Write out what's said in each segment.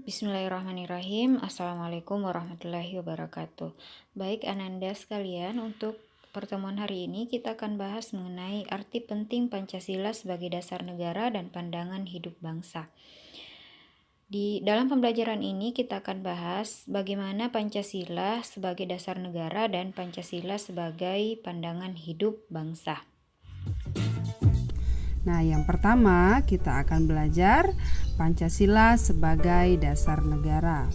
Bismillahirrahmanirrahim. Assalamualaikum warahmatullahi wabarakatuh. Baik Ananda sekalian, untuk pertemuan hari ini kita akan bahas mengenai arti penting Pancasila sebagai dasar negara dan pandangan hidup bangsa. Di dalam pembelajaran ini kita akan bahas bagaimana Pancasila sebagai dasar negara dan Pancasila sebagai pandangan hidup bangsa. Nah, yang pertama kita akan belajar Pancasila sebagai dasar negara.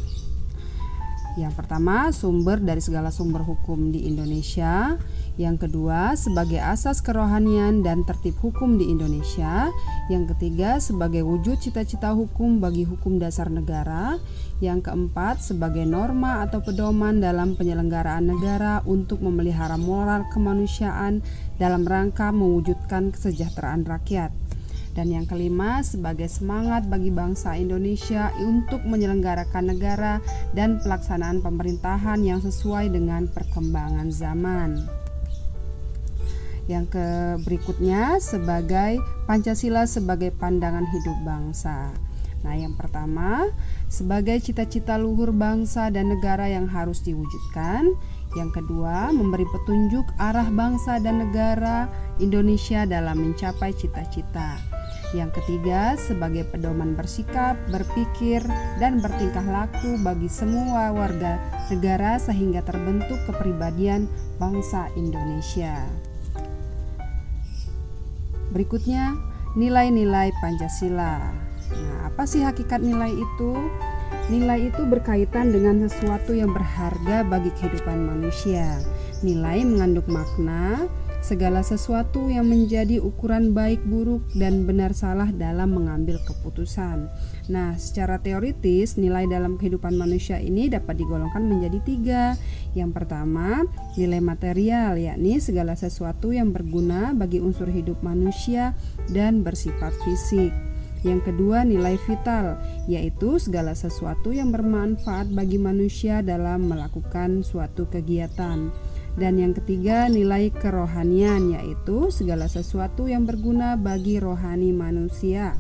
Yang pertama, sumber dari segala sumber hukum di Indonesia. Yang kedua, sebagai asas kerohanian dan tertib hukum di Indonesia. Yang ketiga, sebagai wujud cita-cita hukum bagi hukum dasar negara. Yang keempat, sebagai norma atau pedoman dalam penyelenggaraan negara untuk memelihara moral kemanusiaan dalam rangka mewujudkan kesejahteraan rakyat. Dan yang kelima, sebagai semangat bagi bangsa Indonesia untuk menyelenggarakan negara dan pelaksanaan pemerintahan yang sesuai dengan perkembangan zaman. Yang berikutnya, sebagai Pancasila sebagai pandangan hidup bangsa. Nah, yang pertama, sebagai cita-cita luhur bangsa dan negara yang harus diwujudkan. Yang kedua, memberi petunjuk arah bangsa dan negara Indonesia dalam mencapai cita-cita. Yang ketiga, sebagai pedoman bersikap, berpikir, dan bertingkah laku bagi semua warga negara sehingga terbentuk kepribadian bangsa Indonesia. Berikutnya, nilai-nilai Pancasila. Nah, apa sih hakikat nilai itu? Nilai itu berkaitan dengan sesuatu yang berharga bagi kehidupan manusia. Nilai mengandung makna segala sesuatu yang menjadi ukuran baik buruk dan benar salah dalam mengambil keputusan. Nah, secara teoritis nilai dalam kehidupan manusia ini dapat digolongkan menjadi 3. Yang pertama, nilai material, yakni segala sesuatu yang berguna bagi unsur hidup manusia dan bersifat fisik. Yang kedua, nilai vital, yaitu segala sesuatu yang bermanfaat bagi manusia dalam melakukan suatu kegiatan. Dan yang ketiga, nilai kerohanian, yaitu segala sesuatu yang berguna bagi rohani manusia.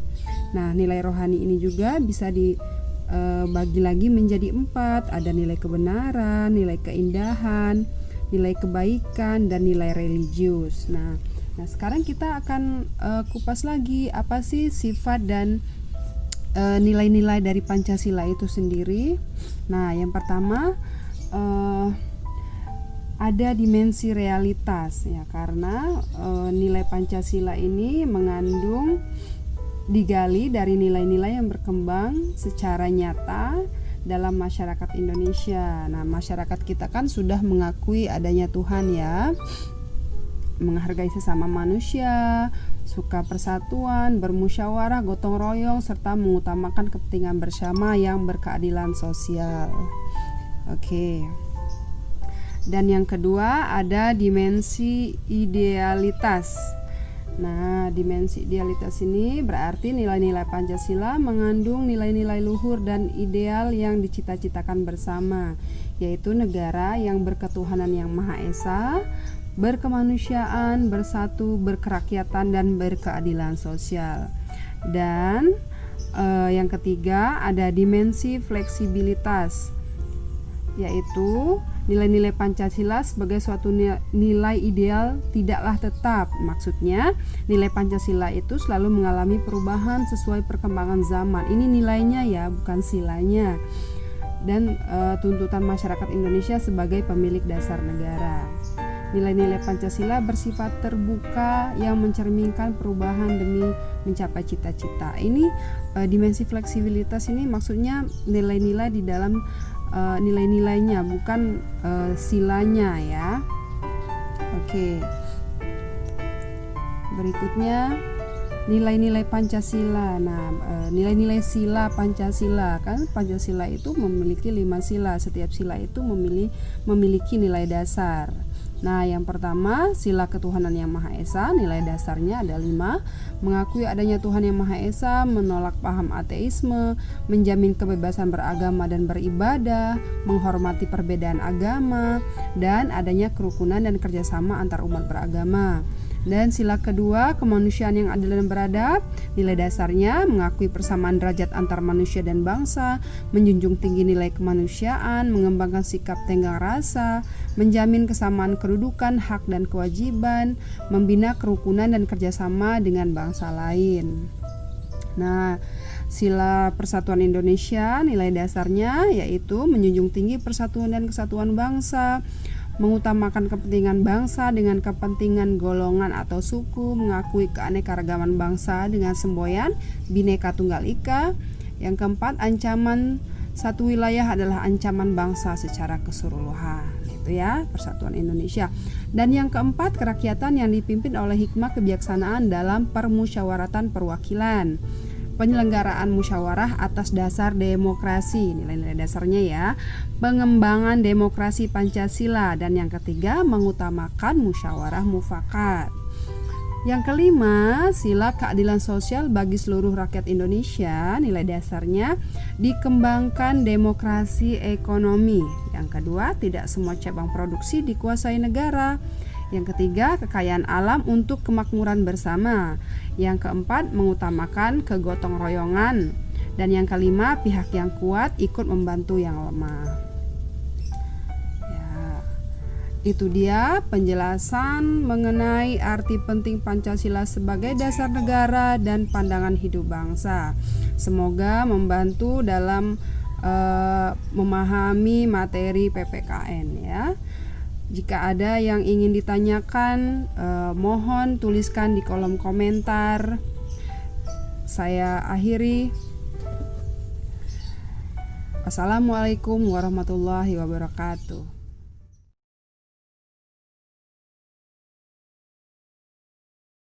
Nah, nilai rohani ini juga bisa dibagi lagi menjadi 4. Ada nilai kebenaran, nilai keindahan, nilai kebaikan, dan nilai religius. Nah, sekarang kita akan kupas lagi apa sih sifat dan nilai-nilai dari Pancasila itu sendiri. Nah, yang pertama, ada dimensi realitas, ya, karena nilai Pancasila ini mengandung digali dari nilai-nilai yang berkembang secara nyata dalam masyarakat Indonesia. Nah, masyarakat kita kan sudah mengakui adanya Tuhan, ya, menghargai sesama manusia, suka persatuan, bermusyawarah, gotong royong, serta mengutamakan kepentingan bersama yang berkeadilan sosial. Oke. Dan yang kedua, ada dimensi idealitas. Nah, dimensi idealitas ini berarti nilai-nilai Pancasila mengandung nilai-nilai luhur dan ideal yang dicita-citakan bersama, yaitu negara yang berketuhanan yang Maha Esa, berkemanusiaan, bersatu, berkerakyatan, dan berkeadilan sosial. Dan yang ketiga, ada dimensi fleksibilitas, yaitu nilai-nilai Pancasila sebagai suatu nilai ideal tidaklah tetap. Maksudnya, nilai Pancasila itu selalu mengalami perubahan sesuai perkembangan zaman. Ini nilainya, ya, bukan silanya. Dan tuntutan masyarakat Indonesia sebagai pemilik dasar negara. Nilai-nilai Pancasila bersifat terbuka yang mencerminkan perubahan demi mencapai cita-cita. Ini dimensi fleksibilitas ini maksudnya nilai-nilai di dalam nilai-nilainya, bukan silanya, ya. Oke. Berikutnya, nilai-nilai Pancasila. Nah, nilai-nilai sila Pancasila, kan Pancasila itu memiliki 5 sila. Setiap sila itu memiliki nilai dasar. Nah, yang pertama, sila ketuhanan yang Maha Esa, nilai dasarnya ada 5. Mengakui adanya Tuhan yang Maha Esa, menolak paham ateisme, menjamin kebebasan beragama dan beribadah, menghormati perbedaan agama, dan adanya kerukunan dan kerjasama antar umat beragama. Dan sila kedua, kemanusiaan yang adil dan beradab. Nilai dasarnya mengakui persamaan derajat antar manusia dan bangsa, menjunjung tinggi nilai kemanusiaan, mengembangkan sikap tenggang rasa, menjamin kesamaan kedudukan, hak dan kewajiban, membina kerukunan dan kerjasama dengan bangsa lain. Nah, sila persatuan Indonesia, nilai dasarnya yaitu menjunjung tinggi persatuan dan kesatuan bangsa, mengutamakan kepentingan bangsa dengan kepentingan golongan atau suku, mengakui keanekaragaman bangsa dengan semboyan Bhinneka Tunggal Ika. Yang keempat, ancaman satu wilayah adalah ancaman bangsa secara keseluruhan. Itu ya, persatuan Indonesia. Dan yang keempat, kerakyatan yang dipimpin oleh hikmah kebijaksanaan dalam permusyawaratan perwakilan, penyelenggaraan musyawarah atas dasar demokrasi, nilai-nilai dasarnya ya, pengembangan demokrasi Pancasila, dan yang ketiga mengutamakan musyawarah mufakat. Yang kelima, sila keadilan sosial bagi seluruh rakyat Indonesia, nilai dasarnya dikembangkan demokrasi ekonomi. Yang kedua, tidak semua cabang produksi dikuasai negara. Yang ketiga, kekayaan alam untuk kemakmuran bersama. Yang keempat, mengutamakan kegotong royongan. Dan yang kelima, pihak yang kuat ikut membantu yang lemah. Ya, itu dia penjelasan mengenai arti penting Pancasila sebagai dasar negara dan pandangan hidup bangsa. Semoga membantu dalam memahami materi PPKN ya. Jika ada yang ingin ditanyakan, mohon tuliskan di kolom komentar. Saya akhiri. Assalamualaikum warahmatullahi wabarakatuh.